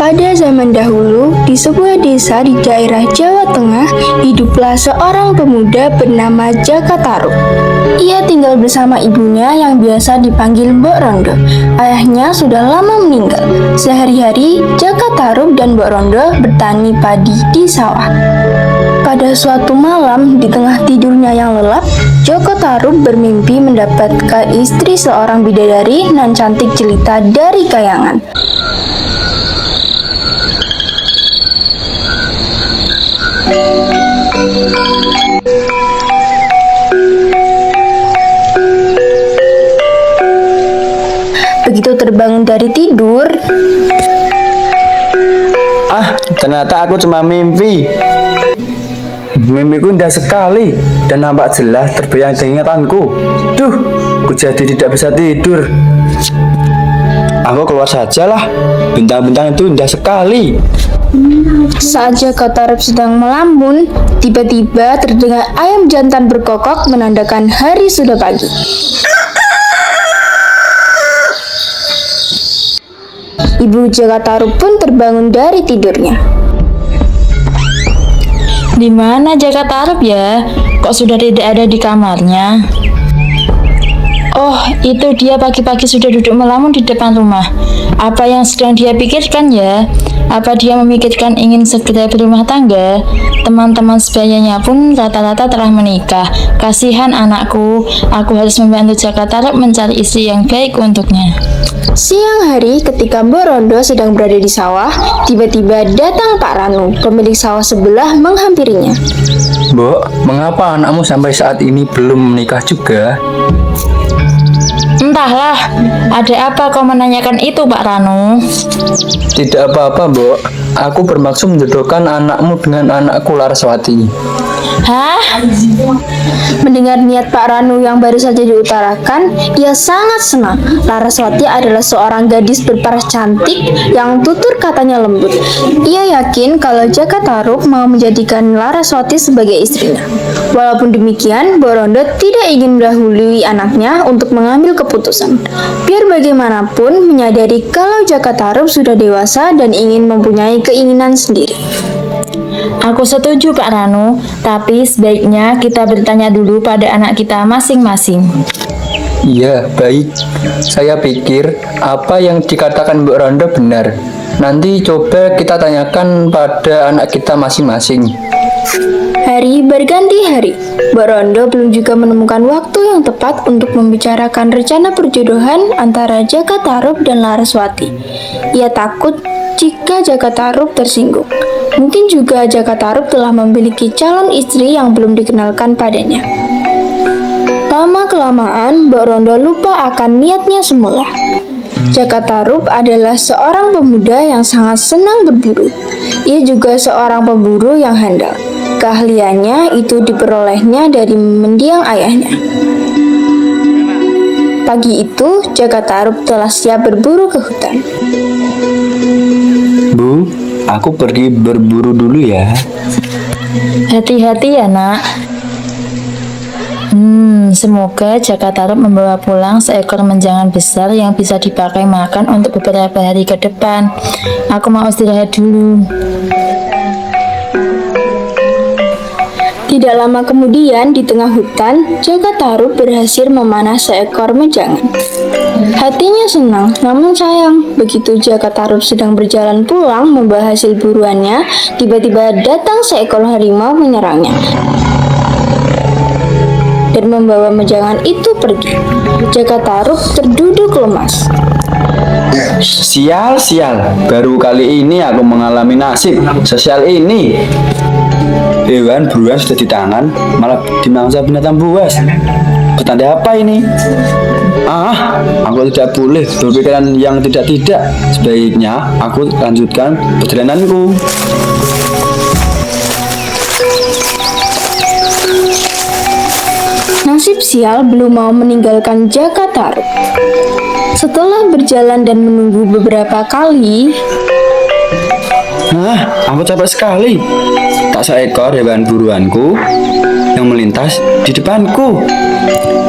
Pada zaman dahulu, di sebuah desa di daerah Jawa Tengah, hiduplah seorang pemuda bernama Jaka Tarub. Ia tinggal bersama ibunya yang biasa dipanggil Mbok Rondo. Ayahnya sudah lama meninggal. Sehari-hari, Jaka Tarub dan Mbok Rondo bertani padi di sawah. Pada suatu malam, di tengah tidurnya yang lelap, Jaka Tarub bermimpi mendapatkan istri seorang bidadari nan cantik jelita dari kayangan. Begitu terbangun dari tidur, Ternyata aku cuma mimpi. Mimpiku indah sekali dan nampak jelas terbayang di ingatanku. Duh, ku jadi tidak bisa tidur. Aku keluar sajalah. Bintang-bintang itu indah sekali. saat Jaka Tarub sedang melamun, tiba-tiba terdengar ayam jantan berkokok menandakan hari sudah pagi. Ibu Jaka Tarub pun terbangun dari tidurnya. Di mana Jaka Tarub ya? Kok sudah tidak ada di kamarnya? Oh, itu dia pagi-pagi sudah duduk melamun di depan rumah. Apa yang sedang dia pikirkan ya? Apa dia memikirkan ingin segera berumah tangga? Teman-teman sebayanya pun rata-rata telah menikah. Kasihan anakku, aku harus membantu Jaka Tarub mencari istri yang baik untuknya. Siang hari ketika Mbok Rondo sedang berada di sawah, tiba-tiba datang Pak Ranu, pemilik sawah sebelah menghampirinya. Mbok, mengapa anakmu sampai saat ini belum menikah juga? Entahlah, ada apa kau menanyakan itu Pak Ranu? Tidak apa-apa, Mbok. Aku bermaksud menjodohkan anakmu dengan anakku Laraswati. Hah? Mendengar niat Pak Ranu yang baru saja diutarakan, ia sangat senang. Laraswati adalah seorang gadis berparas cantik yang tutur katanya lembut. Ia yakin kalau Jaka Tarub mau menjadikan Laraswati sebagai istrinya. Walaupun demikian, Mbok Rondo tidak ingin mendahului anaknya untuk mengambil keputusan. Biar bagaimanapun menyadari kalau Jaka Tarub sudah dewasa dan ingin mempunyai keinginan sendiri. Aku setuju Pak Ranu, tapi sebaiknya kita bertanya dulu pada anak kita masing-masing. Iya, baik. Saya pikir apa yang dikatakan Mbok Rondo benar. Nanti coba kita tanyakan pada anak kita masing-masing. Hari berganti hari, Mbok Rondo belum juga menemukan waktu yang tepat untuk membicarakan rencana perjodohan antara Jaka Tarub dan Laraswati. Ia takut jika Jaka Tarub tersinggung. Mungkin juga Jaka Tarub telah memiliki calon istri yang belum dikenalkan padanya. Lama-kelamaan, Mbok Rondo lupa akan niatnya semula. Jaka Tarub adalah seorang pemuda yang sangat senang berburu. Ia juga seorang pemburu yang handal. Keahliannya itu diperolehnya dari mendiang ayahnya. Pagi itu, Jaka Tarub telah siap berburu ke hutan. Bu, aku pergi berburu dulu ya. Hati-hati ya nak. Semoga Jaka Tarub membawa pulang seekor menjangan besar yang bisa dipakai makan untuk beberapa hari ke depan. Aku mau istirahat dulu. Tidak lama kemudian, di tengah hutan, Jaka Tarub berhasil memanah seekor menjangan. Hatinya senang, namun sayang, begitu Jaka Tarub sedang berjalan pulang membawa hasil buruannya, tiba-tiba datang seekor harimau menyerangnya dan membawa menjangan itu pergi. Jaka Tarub terduduk lemas. Sial, baru kali ini aku mengalami nasib sosial ini. Hewan buruan sudah di tangan, malah dimangsa binatang buas. Petanda apa ini? Aku tidak boleh berpikiran yang tidak-tidak. Sebaiknya aku lanjutkan perjalananku. Nasib sial belum mau meninggalkan Jaka Tarub. Setelah berjalan dan menunggu beberapa kali, Aku capek sekali. Tak seekor hewan buruanku yang yang melintas di depanku.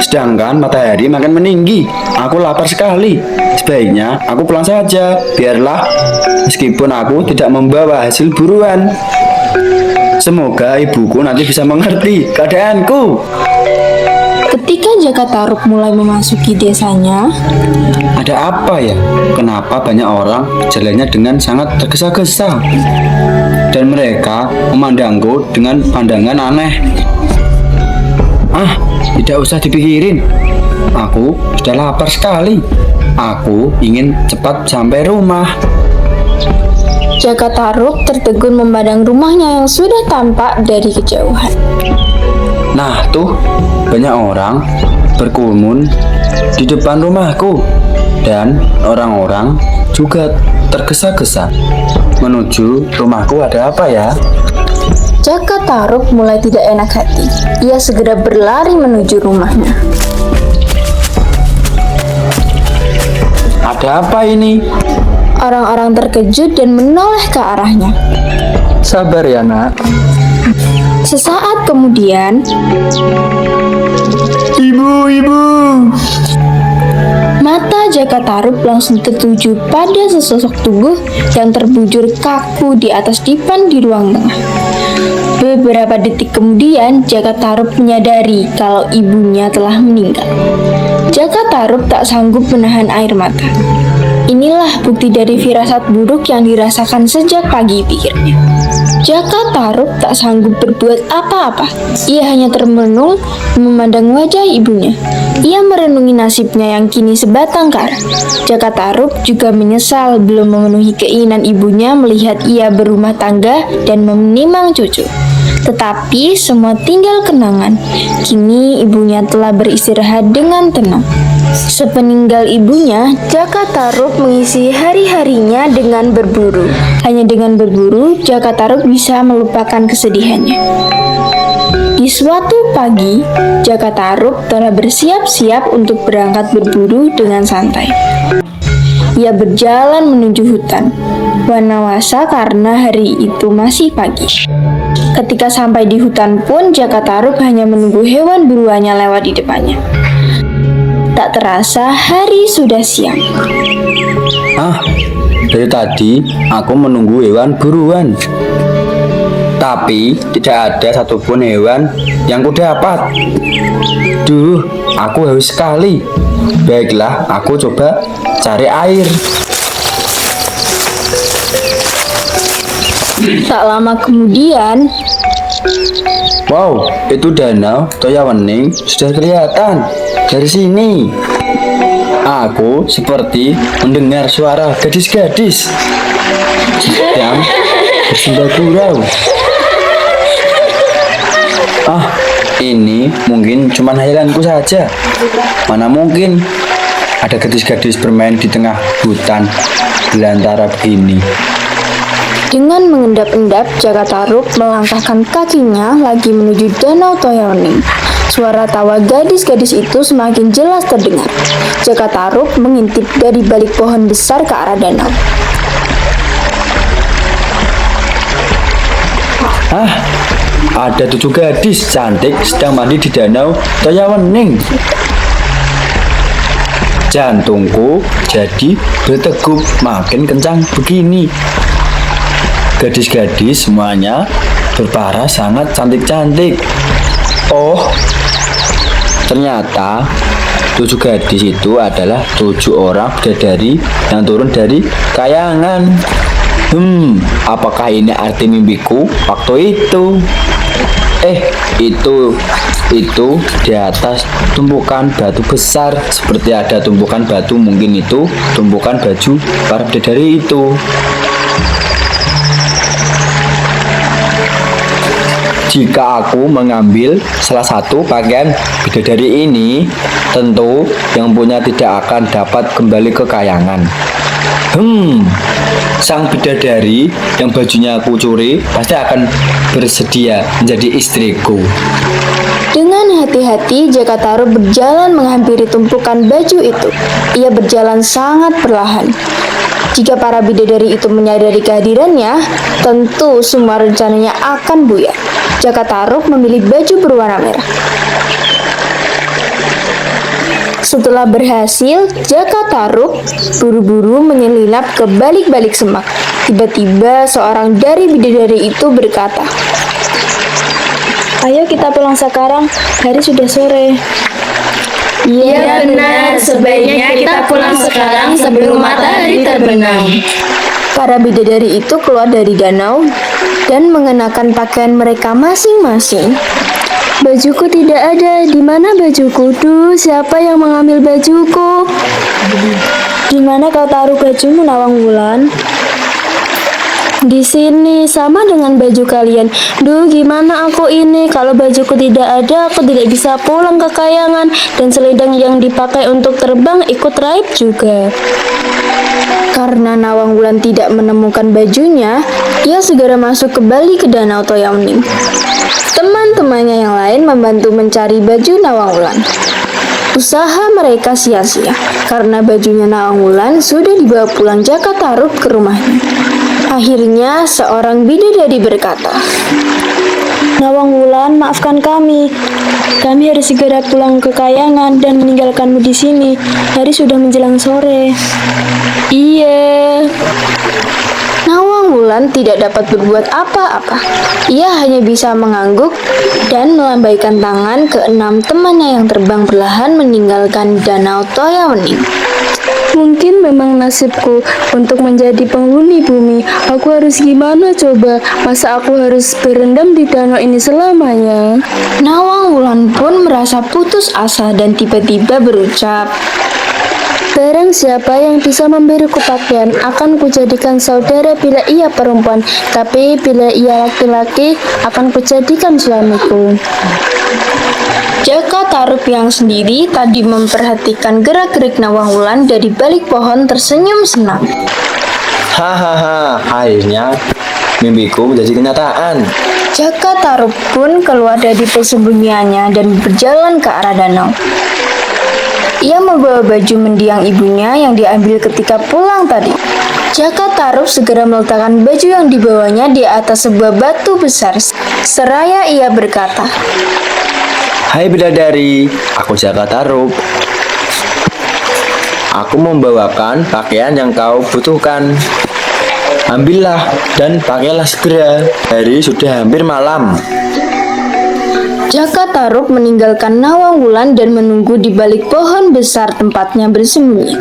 Sedangkan matahari makin meninggi. Aku lapar sekali. Sebaiknya aku pulang saja. Biarlah, meskipun aku tidak membawa hasil buruan. Semoga ibuku nanti bisa mengerti keadaanku. Ketika Jaka Tarub mulai memasuki desanya, Ada apa ya? Kenapa banyak orang jalannya dengan sangat tergesa-gesa? Dan mereka memandangku dengan pandangan aneh. Tidak usah dipikirin. Aku sudah lapar sekali. Aku ingin cepat sampai rumah. Jaka Tarub tertegun memandang rumahnya yang sudah tampak dari kejauhan. Nah tuh, banyak orang berkerumun di depan rumahku. Dan orang-orang juga tergesa-gesa menuju rumahku. Ada apa ya? Jaka Tarub mulai tidak enak hati. Ia segera berlari menuju rumahnya. Ada apa ini? Orang-orang terkejut dan menoleh ke arahnya. Sabar ya nak. Sesaat kemudian, Ibu. mata Jaka Tarub langsung tertuju pada sesosok tubuh yang terbujur kaku di atas dipan di ruang tengah. Beberapa detik kemudian, Jaka Tarub menyadari kalau ibunya telah meninggal. Jaka Tarub tak sanggup menahan air mata. Inilah bukti dari firasat buruk yang dirasakan sejak pagi, pikirnya. Jaka Tarub tak sanggup berbuat apa-apa. Ia hanya termenung memandang wajah ibunya. Ia merenungi nasibnya yang kini sebatang kara. Jaka Tarub juga menyesal belum memenuhi keinginan ibunya melihat ia berumah tangga dan menimang cucu. Tetapi semua tinggal kenangan. Kini ibunya telah beristirahat dengan tenang. Sepeninggal ibunya, Jaka Tarub mengisi hari-harinya dengan berburu. Hanya dengan berburu, Jaka Tarub bisa melupakan kesedihannya. Di suatu pagi, Jaka Tarub telah bersiap-siap untuk berangkat berburu dengan santai. Ia berjalan menuju hutan, Wanawasa karena hari itu masih pagi. Ketika sampai di hutan pun, Jaka Tarub hanya menunggu hewan buruannya lewat di depannya. Tak terasa hari sudah siang. Dari tadi aku menunggu hewan buruan, tapi tidak ada satupun hewan yang kudapat. Duh, aku haus sekali. Baiklah, aku coba cari air. Tak lama kemudian, Wow, itu danau Toyawening sudah kelihatan dari sini. Aku seperti mendengar suara gadis-gadis sedang bersembah gurau. Ini mungkin cuma hayalanku saja. Mana mungkin ada gadis-gadis bermain di tengah hutan belantara begini. dengan mengendap-endap, Jaka Tarub melangkahkan kakinya lagi menuju danau Toyawening. Suara tawa gadis-gadis itu semakin jelas terdengar. Jaka Tarub mengintip dari balik pohon besar ke arah danau. Ada 7 gadis cantik sedang mandi di danau Toyawening. Jantungku jadi berdegup makin kencang begini. Gadis-gadis semuanya berparas sangat cantik-cantik. Oh, ternyata 7 gadis itu adalah 7 orang bidadari yang turun dari kayangan. Apakah ini arti mimpiku waktu itu? Itu di atas tumpukan batu besar, seperti ada tumpukan batu, mungkin itu tumpukan baju para bidadari itu. Jika aku mengambil salah satu pakaian bidadari ini, tentu yang punya tidak akan dapat kembali ke kayangan. Sang bidadari yang bajunya aku curi pasti akan bersedia menjadi istriku. Dengan hati-hati, Jaka Tarub berjalan menghampiri tumpukan baju itu. Ia berjalan sangat perlahan. Jika para bidadari itu menyadari kehadirannya, tentu semua rencananya akan buyar. Jaka Tarub memilih baju berwarna merah. Setelah berhasil, Jaka Tarub buru-buru menyelinap ke balik-balik semak. Tiba-tiba seorang dari bidadari itu berkata, Ayo kita pulang sekarang, hari sudah sore. "Iya benar, sebaiknya kita pulang sekarang sebelum matahari terbenam." Para bidadari itu keluar dari danau dan mengenakan pakaian mereka masing-masing. "Bajuku tidak ada. Di mana bajuku? Duh, siapa yang mengambil bajuku?" Di mana kau taruh bajumu, Nawang Wulan? "Di sini, sama dengan baju kalian." "Duh, gimana aku ini? Kalau bajuku tidak ada, aku tidak bisa pulang ke kayangan. Dan selendang yang dipakai untuk terbang ikut raib juga." Karena Nawang Wulan tidak menemukan bajunya, ia segera masuk kembali ke danau Toyamning. Teman-temannya yang lain membantu mencari baju Nawang Wulan. Usaha mereka sia-sia, karena bajunya Nawang Wulan sudah dibawa pulang Jaka Tarub ke rumahnya. Akhirnya seorang bidadari berkata, Nawang Wulan, maafkan kami. Kami harus segera pulang ke kayangan dan meninggalkanmu di sini. Hari sudah menjelang sore. "Iya." Nawang Wulan tidak dapat berbuat apa-apa. Ia hanya bisa mengangguk dan melambaikan tangan ke 6 temannya yang terbang perlahan meninggalkan danau Toyamning. Mungkin memang nasibku untuk menjadi penghuni bumi. Aku harus gimana coba? Masa aku harus berendam di danau ini selamanya? Nawang Wulan pun merasa putus asa dan tiba-tiba berucap, Barang siapa yang bisa memberiku pakaian akan kujadikan saudara bila ia perempuan, tapi bila ia laki-laki akan kujadikan suamiku. Jaka Tarub yang sendiri tadi memperhatikan gerak-gerik Nawang Wulan dari balik pohon tersenyum senang. Hahaha, akhirnya mimpiku menjadi kenyataan. Jaka Tarub pun keluar dari persembunyiannya dan berjalan ke arah danau. Ia membawa baju mendiang ibunya yang diambil ketika pulang tadi. Jaka Tarub segera meletakkan baju yang dibawanya di atas sebuah batu besar, seraya ia berkata, Hai bidadari, aku Jaka Tarub. Aku membawakan pakaian yang kau butuhkan. Ambillah dan pakailah segera. Hari sudah hampir malam. Jaka Tarub meninggalkan Nawang Wulan dan menunggu di balik pohon besar tempatnya bersembunyi.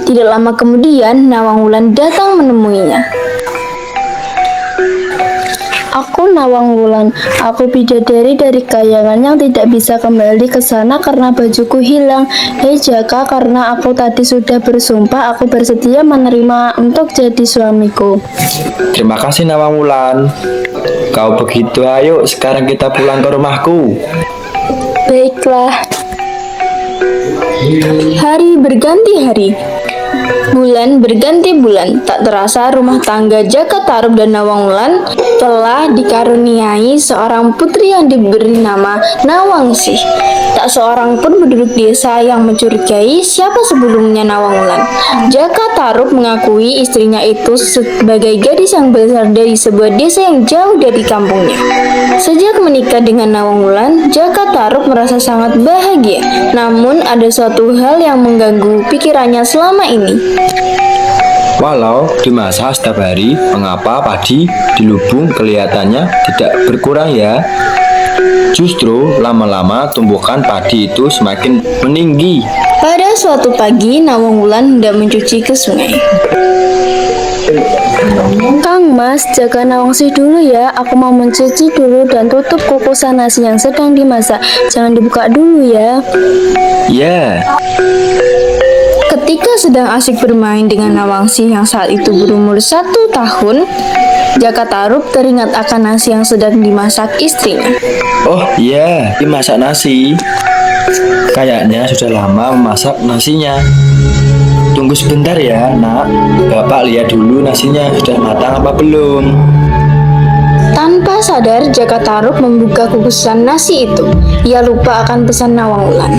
Tidak lama kemudian, Nawang Wulan datang menemuinya. Aku Nawang Wulan, aku bidadari dari kayangan yang tidak bisa kembali ke sana karena bajuku hilang. Hei Jaka, karena aku tadi sudah bersumpah, aku bersedia menerima untuk jadi suamiku. Terima kasih Nawang Wulan. Kau begitu, ayo sekarang kita pulang ke rumahku. Baiklah. Hari berganti hari. Bulan berganti bulan, tak terasa rumah tangga Jaka Tarub dan Nawang Wulan telah dikaruniai seorang putri yang diberi nama Nawangsih. Tak seorang pun penduduk desa yang mencurigai siapa sebelumnya Nawang Wulan. Jaka Tarub mengakui istrinya itu sebagai gadis yang besar dari sebuah desa yang jauh dari kampungnya. Sejak menikah dengan Nawang Wulan, Jaka Tarub merasa sangat bahagia. Namun ada suatu hal yang mengganggu pikirannya selama ini. Walau dimasak setiap hari, mengapa padi di lubung kelihatannya tidak berkurang ya? Justru lama-lama tumbukan padi itu semakin meninggi. Pada suatu pagi, Nawang Wulan hendak mencuci ke sungai. Kang Mas, jaga Nawangsih dulu ya. Aku mau mencuci dulu dan tutup kukusan nasi yang sedang dimasak. Jangan dibuka dulu ya. Ya. Ketika sedang asik bermain dengan Nawangsih yang saat itu berumur 1 tahun, Jaka Tarub teringat akan nasi yang sedang dimasak istrinya. Oh iya, dimasak nasi. Kayaknya sudah lama memasak nasinya. Tunggu sebentar ya, nak. Bapak lihat dulu nasinya sudah matang apa belum. Tanpa sadar, Jaka Tarub membuka kukusan nasi itu. Ia lupa akan pesan Nawang Wulan.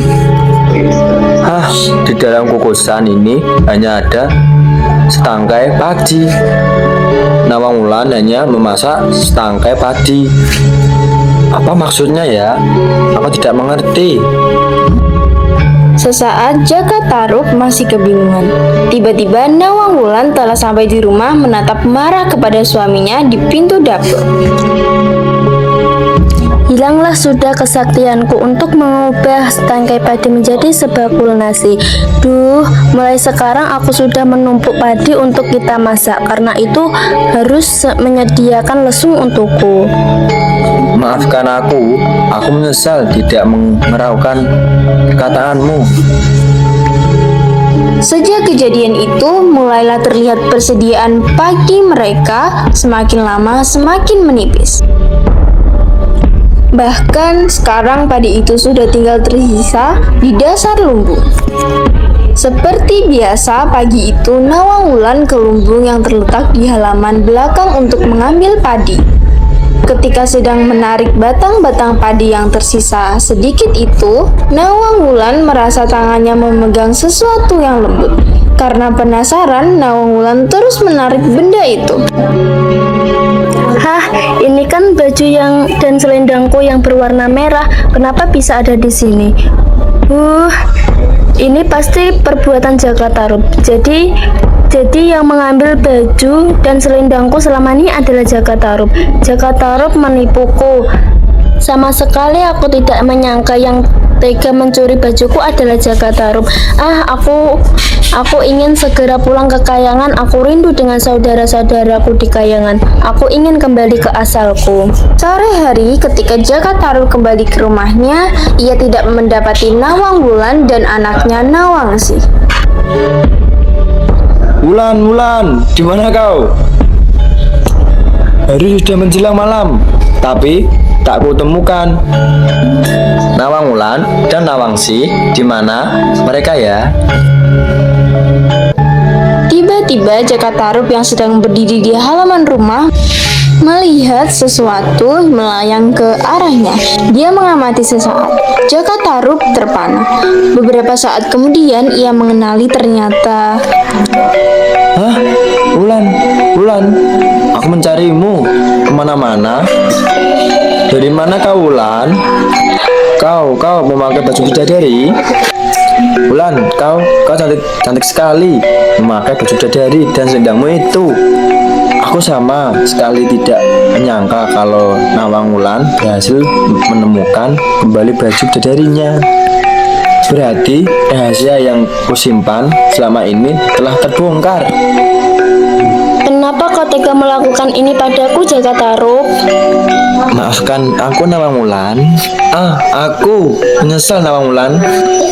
Di dalam kukusan ini hanya ada setangkai padi. Nawang Wulan hanya memasak setangkai padi. Apa maksudnya ya? Aku tidak mengerti. Sesaat Jaka Tarub masih kebingungan. Tiba-tiba Nawang Wulan telah sampai di rumah menatap marah kepada suaminya di pintu dapur. Hilanglah sudah kesaktianku untuk mengubah setangkai padi menjadi sebakul nasi. Duh, mulai sekarang aku sudah menumpuk padi untuk kita masak. Karena itu harus menyediakan lesung untukku. Maafkan aku menyesal tidak mengeraukan perkataanmu. Sejak kejadian itu, mulailah terlihat persediaan pagi mereka semakin lama semakin menipis. Bahkan sekarang padi itu sudah tinggal tersisa di dasar lumbung. Seperti biasa, pagi itu Nawang Wulan ke lumbung yang terletak di halaman belakang untuk mengambil padi. Ketika sedang menarik batang-batang padi yang tersisa sedikit itu, Nawang Wulan merasa tangannya memegang sesuatu yang lembut. Karena penasaran, Nawang Wulan terus menarik benda itu. Hah, ini kan baju dan selendangku yang berwarna merah. Kenapa bisa ada di sini? Ini pasti perbuatan Jaka Tarub. Jadi yang mengambil baju dan selendangku selama ini adalah Jaka Tarub. Jaka Tarub menipuku. Sama sekali aku tidak menyangka yang tega mencuri bajuku adalah Jaka Tarub. Aku ingin segera pulang ke Kayangan. Aku rindu dengan saudara-saudaraku di Kayangan. Aku ingin kembali ke asalku. Sore hari ketika Jaka Tarub kembali ke rumahnya, ia tidak mendapati Nawang Wulan dan anaknya Nawangsi. Wulan, di mana kau? Hari sudah menjelang malam, tapi tak kutemukan. Nawang Wulan dan Nawangsi, di mana mereka ya? Tiba-tiba Jaka Tarub yang sedang berdiri di halaman rumah melihat sesuatu melayang ke arahnya. Dia mengamati sesaat. Jaka Tarub terpana. Beberapa saat kemudian ia mengenali ternyata. Wulan, aku mencarimu kemana-mana. Dari mana kau, Wulan? Kau memakai baju bidadari? Wulan, kau cantik sekali memakai baju bidadari dan selendangmu itu. Aku sama sekali tidak menyangka kalau Nawang Wulan berhasil menemukan kembali baju bidadarinya. Berarti rahasia yang kusimpan selama ini telah terbongkar. Kenapa kau tega melakukan ini padaku, Jaka Tarub? Maafkan aku, Nawang Wulan. Aku menyesal, Nawang Wulan.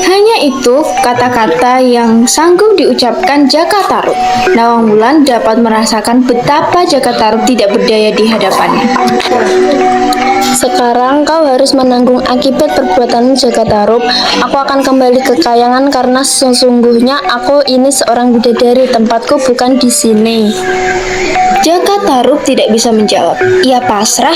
Hanya itu kata-kata yang sanggup diucapkan Jaka Tarub. Nawang Wulan dapat merasakan betapa Jaka Tarub tidak berdaya di hadapannya. Sekarang kau harus menanggung akibat perbuatan Jaka Tarub. Aku akan kembali ke Kayangan karena sesungguhnya aku ini seorang bidadari. Tempatku bukan di sini. Jaka Tarub tidak bisa menjawab. Ia pasrah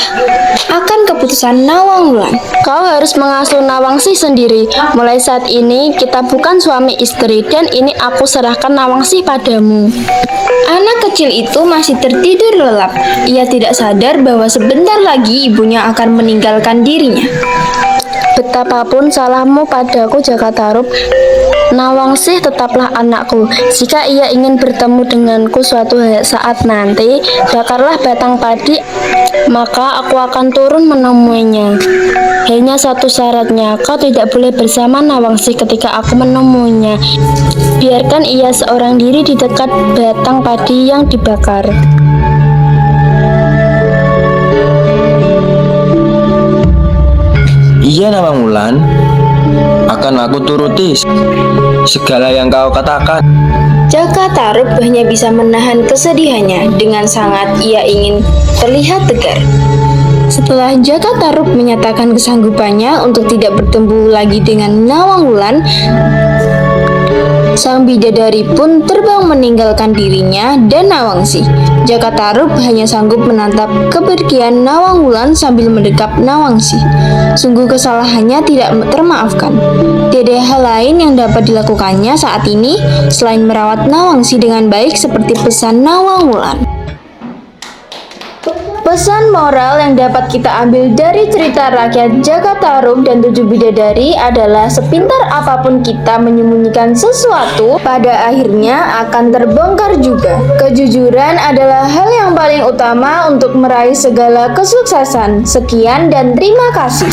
akan keputusan Nawang Wulan. Kau harus mengasuh Nawangsi sendiri. Mulai saat ini kita bukan suami istri dan ini aku serahkan Nawangsi padamu. Anak kecil itu masih tertidur lelap. Ia tidak sadar bahwa sebentar lagi ibunya akan meninggalkan dirinya. Betapapun salahmu padaku, Jaka Tarub, Nawangsi tetaplah anakku. Jika ia ingin bertemu denganku suatu saat nanti, bakarlah batang padi, maka aku akan turun menemuinya. Hanya satu syaratnya, kau tidak boleh bersama Nawangsi ketika aku menemuinya. Biarkan ia seorang diri di dekat batang padi yang dibakar. Iya, Nawang Wulan, akan aku turuti segala yang kau katakan. Jaka Tarub hanya bisa menahan kesedihannya. Dengan sangat ia ingin terlihat tegar. Setelah Jaka Tarub menyatakan kesanggupannya untuk tidak bertemu lagi dengan Nawang Wulan, Sang bidadari pun terbang meninggalkan dirinya dan Nawangsi. Jakatarup hanya sanggup menatap kepergian Nawangwulan sambil mendekap Nawangsi. Sungguh kesalahannya tidak termaafkan. Tidak ada hal lain yang dapat dilakukannya saat ini selain merawat Nawangsi dengan baik seperti pesan Nawangwulan. Pesan moral yang dapat kita ambil dari cerita rakyat Jakatarup dan 7 bidadari adalah sepintar apapun kita menyembunyikan sesuatu, pada akhirnya akan terbongkar juga. Kejujuran adalah hal yang paling utama untuk meraih segala kesuksesan. Sekian dan terima kasih.